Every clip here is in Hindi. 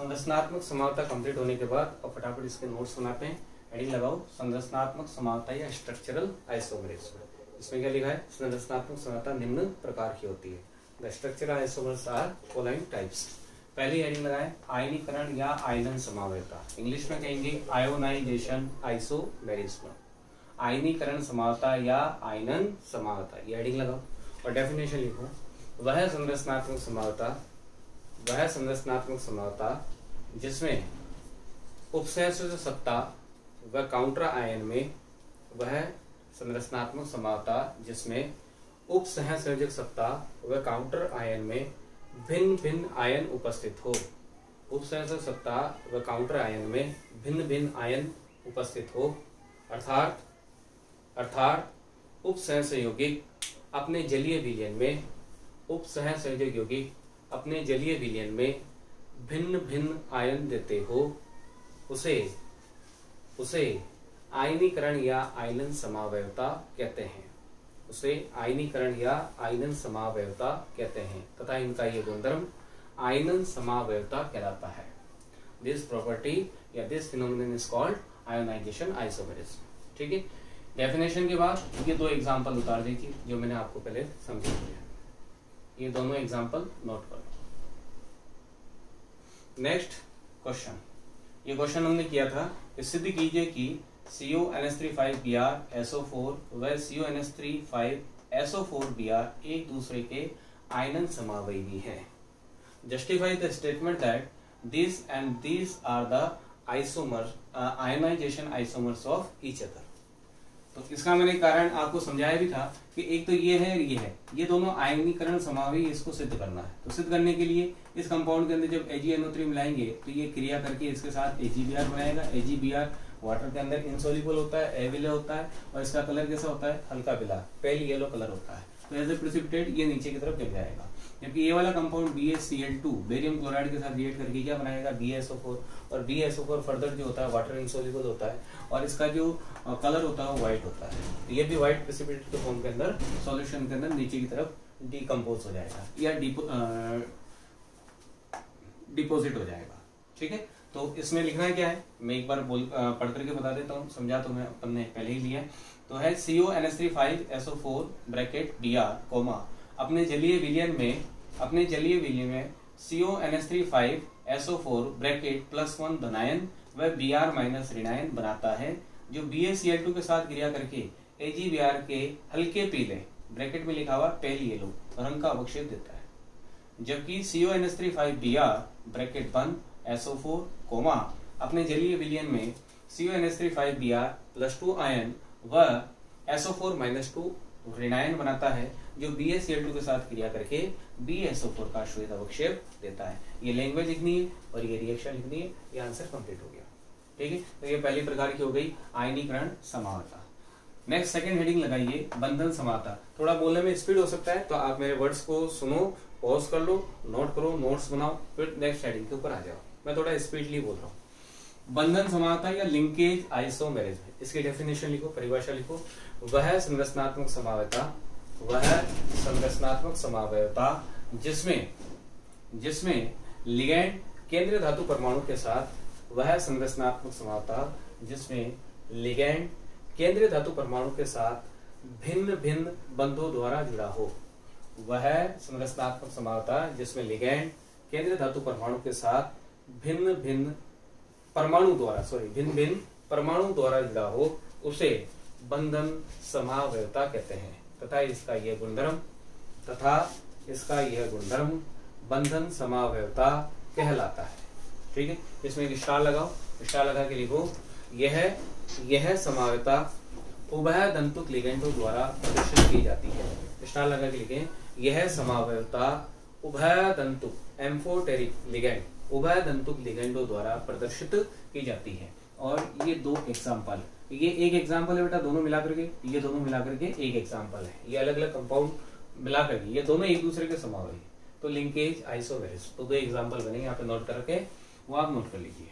संरचनात्मक समावता कंप्लीट होने के बाद अब फटाफट इसके नोट्स बनाते हैं। हेडिंग लगाओ संरचनात्मक समावता या स्ट्रक्चरल आइसोमरिज्म। इसमें क्या लिखा है? संरचनात्मक समावता निम्न प्रकार की होती है। The structural isomers are following types. पहली हेडिंग लगाए आयनीकरण या आयनन समावता। इंग्लिश में कहेंगे आयोनाइजेशन आइसोमेरिज्म। आयनीकरण समावता या आयनन समावता, ये हेडिंग लगाओ और डेफिनेशन लिखो। वह संरचनात्मक समावता जिसमें उपसंयोजक सत्ता व काउंटर आयन में, वह संरचनात्मक समावता जिसमें उपसहसंयोजक सत्ता व काउंटर आयन में भिन्न भिन्न आयन उपस्थित हो। उपसंयोजक सत्ता व काउंटर आयन में भिन्न भिन्न आयन उपस्थित हो, अर्थात उपसहसंयोगिक अपने जलीय विलयन में, उपसहसंयोजक यौगिक अपने जलीय विलयन में भिन्न भिन्न आयन देते हो, उसे आयनीकरण या आयनन समावयवता कहते हैं। उसे आयनीकरण या आयनन समावयवता कहते हैं तथा इनका ये गुणधर्म आयनन समावयवता कहलाता है। दिस प्रॉपर्टी या this phenomenon is called ionisation isomerism. ठीक है, डेफिनेशन के बाद ये दो एग्जांपल उतार दीजिए जो मैंने आपको पहले समझा दिया। ये दोनों एग्जांपल नोट करो। नेक्स्ट क्वेश्चन, ये क्वेश्चन हमने किया था, सिद्ध कीजिए कि CuNH3,5Br SO4 व CuNH3,5SO4Br एक दूसरे के आयनन समावयवी हैं। Justify the statement that this and this are the ionization isomers of each other. तो इसका मैंने कारण आपको समझाया भी था कि एक तो ये है, ये दोनों आयनीकरण समावयवी, इसको सिद्ध करना है। तो सिद्ध करने के लिए इस कंपाउंड के अंदर जब AgNO3 मिलाएंगे तो ये क्रिया करके इसके साथ AgBr बनाएगा। AgBr वाटर के अंदर इनसोल्युबल होता है, अविलय होता है और इसका कलर कैसा होता है? हल्का पीला, पेल येलो कलर होता है। तो एज ए प्रेसिपिटेट ये नीचे की तरफ गिर जाएगा। जबकि ये वाला कंपाउंड BaCl2 बेरियम क्लोराइड के साथ रिएक्ट करके क्या बनाएगा? BaSO4, और BaSO4 फर्दर जो होता है वाटर इनसोल्युबल होता है और इसका जो कलर होता है वो व्हाइट होता है। तो ये भी व्हाइट प्रेसिपिटेट के फॉर्म के अंदर सॉल्यूशन के अंदर नीचे की तरफ डिकम्पोज हो जाएगा या डिपोजिट हो जाएगा। ठीक है, तो इसमें लिखना है क्या है? मैं एक बार पढ़ करके बता देता हूँ, समझा तो मैं अपन ने पहले ही लिया। तो है CuNH3,5SO4 ब्रैकेट Br अपने जलीय विलयन में CuNH3,5SO4 ब्रैकेट +1 धनायन व Br- ऋणायन बनाता है, जो BaCl2 के साथ क्रिया करके AgBr के हल्के पीले ब्रैकेट में लिखा हुआ पेल येलो रंग का अवक्षेप देता है। जबकि CuNH3,5Br ब्रैकेट बंद SO4 अपने जलीय विलयन में CuNH3,5Br +2 आयन व SO4-2 ऋणायन बनाता है, जो BaCl2 के साथ क्रिया करके BaSO4 का श्वेत अवक्षेप देता है। ये लैंग्वेज लिखनी है और ये रिएक्शन लिखनी है। ये आंसर कंप्लीट हो गया। ठीक है, तो ये पहली प्रकार की हो गई आयनीकरण समावता। नेक्स्ट सेकंड हेडिंग लगाइए बंधन समावता। थोड़ा बोलने में स्पीड हो सकता है तो आप मेरे वर्ड्स को सुनो, पॉज कर लो, नोट करो, नोट्स बनाओ, फिर नेक्स्ट हेडिंग के ऊपर आ जाओ। मैं थोड़ा स्पीडली बोल रहा हूँ। बंधन समावता या लिंकेज आइसोमेरिज्म, इसकी डेफिनेशन लिखो, परिभाषा लिखो। वह संरचनात्मक समावयवता जिसमें लिगैंड केंद्रीय धातु परमाणु के साथ, वह संरचनात्मक समावता जिसमें लिगैंड केंद्रीय धातु परमाणु के साथ भिन्न भिन्न बंधों द्वारा जुड़ा हो। वह संरचनात्मक समावता जिसमें लिगैंड केंद्रीय धातु परमाणु के साथ भिन्न भिन्न परमाणु द्वारा जुड़ा हो, उसे बंधन समावयवता कहते हैं तथा इसका यह गुणधर्म बंधन समावयवता कहलाता है। ठीक है, इसमें एक स्टार लगाओ, स्टार लगा के लिखो, यह समावयवता उभय दंतुक लिगेंडों द्वारा प्रदर्शित की जाती है। स्टार लगा के लिखें, यह समावयवता उभय दंतुक एम्फोटेरिक लिगेंड उभय दंतुक लिगेंडों द्वारा प्रदर्शित की जाती है। और ये दो एग्जाम्पल, ये एक एग्जाम्पल है बेटा, दोनों मिला करके, ये दोनों मिला करके एक एग्जाम्पल है। ये अलग अलग कंपाउंड मिला करके ये दोनों एक दूसरे के समावयवी, तो लिंकेज आइसोमेरिज्म। तो दो एग्जाम्पल बने, यहाँ पे नोट करके वो आप नोट कर लीजिए।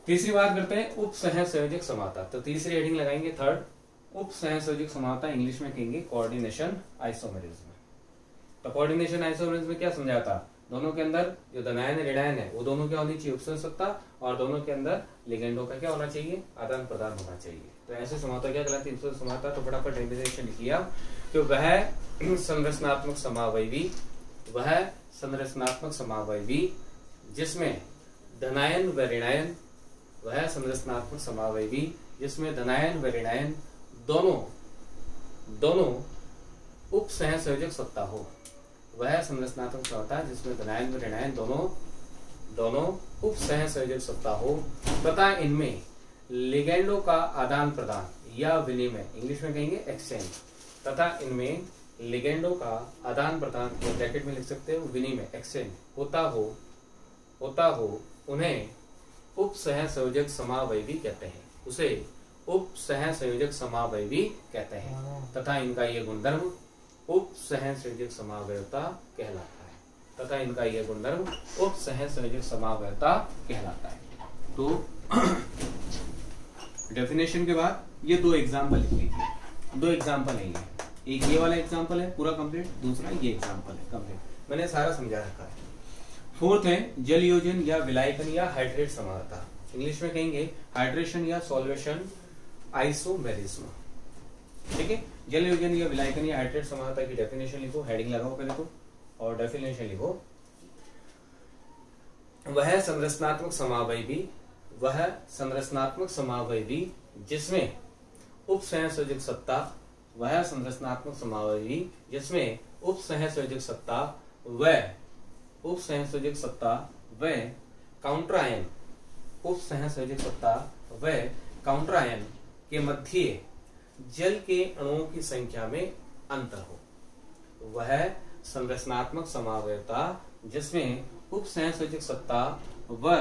तीसरी बात करते हैं उप सहसंयोजक समावता। तो तीसरी हेडिंग लगाएंगे थर्ड, उप सहसंयोजक समावता, इंग्लिश में कहेंगे कोऑर्डिनेशन आइसोमेरिज्म। तो कोऑर्डिनेशन आइसोमेरिज्म में क्या समझा था? दोनों के अंदर जो धनायन ऋणायन है वो दोनों क्या होनी चाहिए, उपसर्ग सत्ता, और दोनों के अंदर लिगेंडों का क्या होना चाहिए, आदान प्रदान होना चाहिए। तो ऐसे समाहता क्या कहलाती है, उपसर्ग समाहता। तो फटाफट डेफिनेशन लिखिए आप कि वह संरचनात्मक समावयवी, वह संरचनात्मक समावयवी जिसमें धनायन व ऋणायन, वह संरचनात्मक समावयवी जिसमें धनायन व ऋणायन दोनों उप सहसंयोजक सत्ता हो, वह संरचनात्मक समाहता जिसमें धनायन व ऋणायन दोनों उप सहसंयोजक सत्ता हो तथा इनमें लिगेंडों का आदान प्रदान या विनिमय, इंग्लिश में कहेंगे एक्सचेंज, तथा इनमें लिगेंडों का आदान प्रदान या ब्रैकेट में लिख सकते हो विनिमय एक्सचेंज होता हो उन्हें उप सहसंयोजक समावयवी कहते हैं, उसे उप सहसंयोजक समावयवी कहते हैं, तथा इनका ये गुणधर्म उप सहसंयोजक समावयवता कहलाता है, तथा इनका यह गुणधर्म उप सहसंयोजक समावयवता कहलाता है। तो डेफिनेशन के बाद ये दो एग्जाम्पल लिख लीजिए, दो एग्जाम्पल है ये, एक ये वाला एग्जाम्पल है पूरा कंप्लीट, दूसरा ये एग्जाम्पल है कंप्लीट, मैंने सारा समझा रखा है। फोर्थ है जल योजन या विलायकन या हाइड्रेट समाहता, इंग्लिश में कहेंगे हाइड्रेशन या सॉल्वेशन आइसोमेरिज्म। ठीक है, जल योजन या विलायकन या हाइड्रेट समाहता की डेफिनेशन लिखो, हेडिंग लगाओ पहले तो, और डेफिनेशन लिखो, वह संरचनात्मक समावयवी, वह संरचनात्मक समावयवी जिसमें उप सहसंयोजक सत्ता, वह संरचनात्मक समावयवी जिसमें उप सहसंयोजक सत्ता व उप सहसंयोजक सत्ता व काउंटरायन, उप सहसंयोजक सत्ता व काउंटरायन के मध्य जल के अणुओं की संख्या में अंतर हो, वह संरचनात्मक समावयवता जिसमें उप सहसंयोजक सत्ता व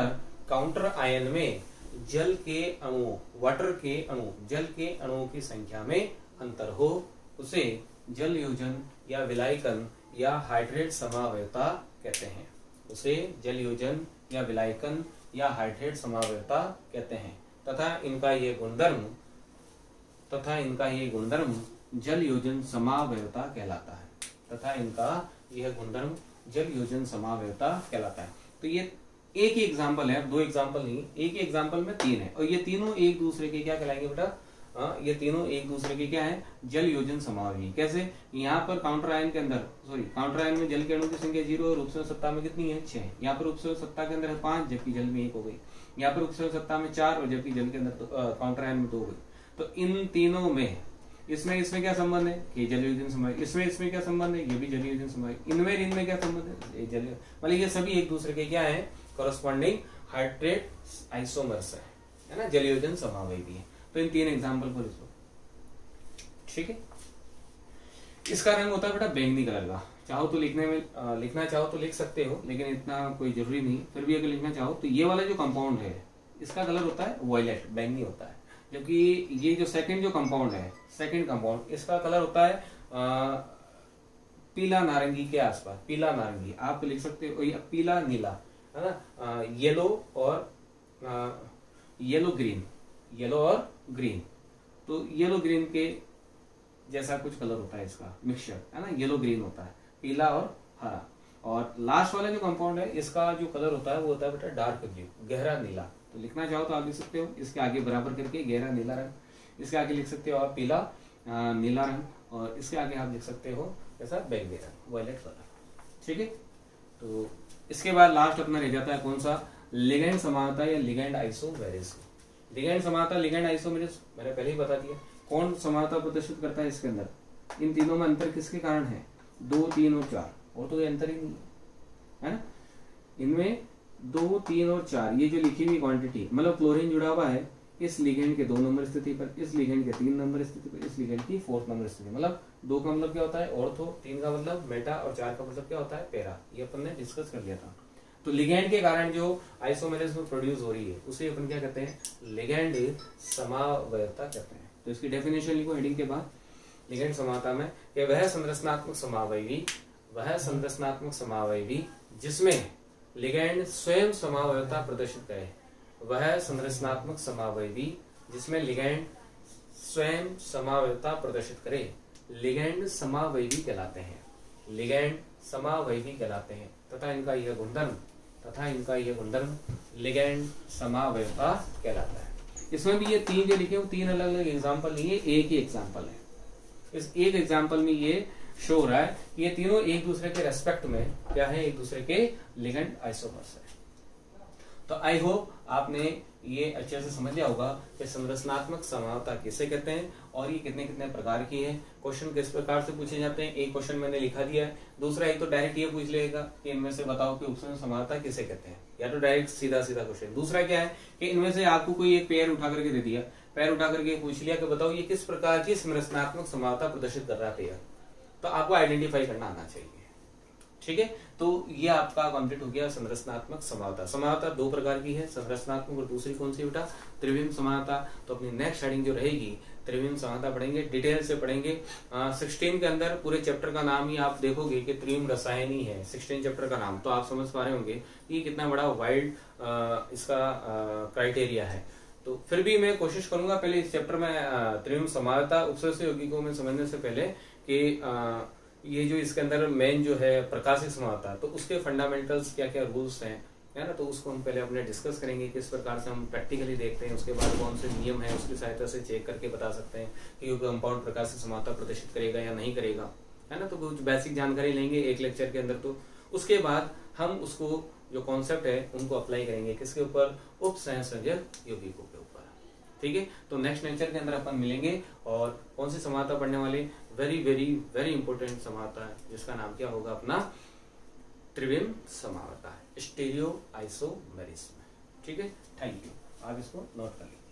काउंटर आयन में जल के अणुओं, वाटर के अणु, जल के अणुओं की संख्या में अंतर हो, उसे जल योजन या विलायकन या हाइड्रेट समावयवता कहते हैं, उसे जल योजन या विलायकन या हाइड्रेट समावयवता कहते हैं, तथा इनका ये गुणधर्म जल योजन समावयवता कहलाता है, तथा इनका यह गुणधर्म जल योजन समावयवता कहलाता है। तो ये एक ही एग्जाम्पल है, दो एग्जाम्पल नहीं, एक ही एग्जाम्पल में तीन है, और ये तीनों एक दूसरे के क्या कहलाएंगे बेटा, ये तीनों एक दूसरे के क्या है, जल योजन समावयवी। कैसे, यहाँ पर काउंटर आयन के अंदर, काउंटर आयन में जल के अणु की संख्या 0 और उपसर्ग सत्ता में कितनी है, 6। यहाँ पर उपसर्ग सत्ता के अंदर है 5 जबकि जल में 1 हो गई, यहाँ पर उपसर्ग सत्ता में 4 और जबकि जल के अंदर काउंटर आयन में 2 हो गई। तो इन तीनों में इसमें क्या संबंध है, ये जल योजन समावयवी, इसमें क्या संबंध है, ये भी जल योजन समावयवी, इनमें क्या संबंध है, ये जल, मतलब ये सभी एक दूसरे के क्या है, कॉरेस्पॉन्डिंग हाइड्रेट आइसोमर्स है ना, जल योजन समावयवी है। तो इन तीन एग्जाम्पल को लिखो, ठीक है। इसका रंग होता है बेटा बैंगनी कलर का, चाहो तो लिखना चाहो तो लिख सकते हो, लेकिन इतना कोई जरूरी नहीं, फिर भी अगर लिखना चाहो तो ये वाला जो कंपाउंड है इसका कलर होता है वॉयलेट, बैंगनी होता है, जबकि ये जो सेकंड जो कंपाउंड है, सेकंड कंपाउंड, इसका कलर होता है पीला नारंगी के आसपास, पीला नारंगी आप लिख सकते हो, पीला नीला है ना, येलो और येलो ग्रीन, येलो और ग्रीन, तो येलो ग्रीन के जैसा कुछ कलर होता है इसका मिक्सचर है ना, येलो ग्रीन होता है, पीला और हरा। और लास्ट वाला जो कंपाउंड है इसका जो कलर होता है वो होता है बेटा डार्क ब्लू, गहरा नीला। तो लिखना चाहो तो आप लिख सकते हो, इसके आगे बराबर करके गहरा नीला रंग, इसके आगे लिख सकते हो आप पीला नीला रंग, और इसके आगे आप लिख सकते हो ऐसा बैंगनी रंग, वायलेट कलर, ठीक है। तो इसके बाद लास्ट अपना रह जाता है कौन सा, लिगेंड समानता या लिगेंड आइसोमेरिज्म। लिगेंड समानता, लिगेंड आइसोमेरिज्म मैंने पहले ही बता दिया, कौन समानता प्रदर्शित करता है इसके अंदर, इन तीनों में अंतर किसके कारण है, 2, 3 और 4, और तो ये अंतर ही नहीं है ना, इनमें 2, 3 और 4 ये जो लिखी हुई क्वांटिटी, मतलब क्लोरीन जुड़ा हुआ है इस लिगेंड के 2 नंबर स्थिति पर, इस लिगेंड के 3 नंबर स्थिति पर, इस लिगेंड की 4th नंबर स्थिति, मतलब 2 का मतलब क्या होता है ऑर्थो, 3 का मतलब मेटा और 4 का मतलब क्या होता है पैरा, ये अपन ने डिस्कस कर लिया था। तो लिगेंड के कारण जो आइसोमेरिज्म प्रोड्यूस हो रही है उसे अपन क्या कहते हैं, लिगेंड समावयवता कहते हैं। तो इसकी डेफिनेशन लिखो हेडिंग के बाद, लिगेंड समानता में कि वह संरचनात्मक समावयवी जिसमें लिगेंड स्वयं समावयवता प्रदर्शित करे, वह संरचनात्मक समावयवी जिसमें लिगेंड स्वयं समावयवता प्रदर्शित करे, लिगेंड समावयवी कहलाते हैं। लिगैंड समावयवी कहलाते हैं तथा इनका यह गुणधर्म लिगैंड समावयवता कहलाता है। इसमें भी ये तीन जो लिखे वो तीन अलग अलग एग्जाम्पल नहीं है, एक ही एग्जाम्पल है। इस एक एग्जाम्पल में ये शो हो रहा है कि ये तीनों एक दूसरे के रेस्पेक्ट में क्या है, एक दूसरे के लिगेंड आइसोमर्स है। तो आई होप आपने ये अच्छे से समझ लिया होगा कि संरचनात्मक समानता किसे कहते हैं और ये कितने कितने प्रकार की है, क्वेश्चन किस प्रकार से पूछे जाते हैं। एक क्वेश्चन मैंने लिखा दिया है, दूसरा एक तो डायरेक्ट ये पूछ लेगा कि इनमें से बताओ कि उपसर्ग समानता किसे कहते हैं, या तो डायरेक्ट सीधा सीधा क्वेश्चन। दूसरा क्या है कि इनमें से आपको कोई एक पेयर उठा करके दे दिया, पैर उठा करके पूछ लिया कि बताओ ये किस प्रकार की संरचनात्मक समानता प्रदर्शित कर रहा है पेयर, तो आपको आइडेंटिफाई करना आना चाहिए। ठीक है, तो ये आपका कंप्लीट हो गया संरचनात्मक समानता। समानता दो प्रकार की है, संरचनात्मक और दूसरी कौन सी बेटा, त्रिविम समानता। तो अपनी नेक्स्ट हेडिंग जो रहेगी त्रिविम समानता पढ़ेंगे, डिटेल से पढ़ेंगे। 16 के अंदर पूरे चैप्टर का नाम ही आप देखोगे कि त्रिविम रसायन ही है 16 चैप्टर का नाम, तो आप समझ पा रहे होंगे ये कितना बड़ा वाइड इसका क्राइटेरिया है। तो फिर भी मैं कोशिश करूंगा पहले इस चैप्टर में त्रिविम समानता उपसर्ग यौगिकों में समझने से पहले कि ये जो इसके अंदर मेन जो है प्रकाशिक समानता, तो उसके फंडामेंटल्स क्या क्या रूल्स हैं, है ना, तो उसको हम पहले अपने डिस्कस करेंगे किस प्रकार से हम प्रैक्टिकली देखते हैं। उसके बाद कौन से नियम है उसकी सहायता से चेक करके बता सकते हैं कि कंपाउंड प्रकाशिक समानता प्रदर्शित करेगा या नहीं करेगा, है ना। तो कुछ बेसिक जानकारी लेंगे एक लेक्चर के अंदर। तो उसके बाद हम उसको जो कॉन्सेप्ट है उनको अप्लाई करेंगे किसके ऊपर, उपसंयोजक यौगिकों के ऊपर। ठीक है, तो नेक्स्ट लेक्चर के अंदर अपन मिलेंगे और कौन सी समानता पढ़ने वाले, वेरी वेरी वेरी इंपॉर्टेंट समानता है जिसका नाम क्या होगा अपना त्रिविम समानता, स्टीरियो आइसोमेरिज्म। ठीक है, थैंक यू, आप इसको नोट कर लीजिए।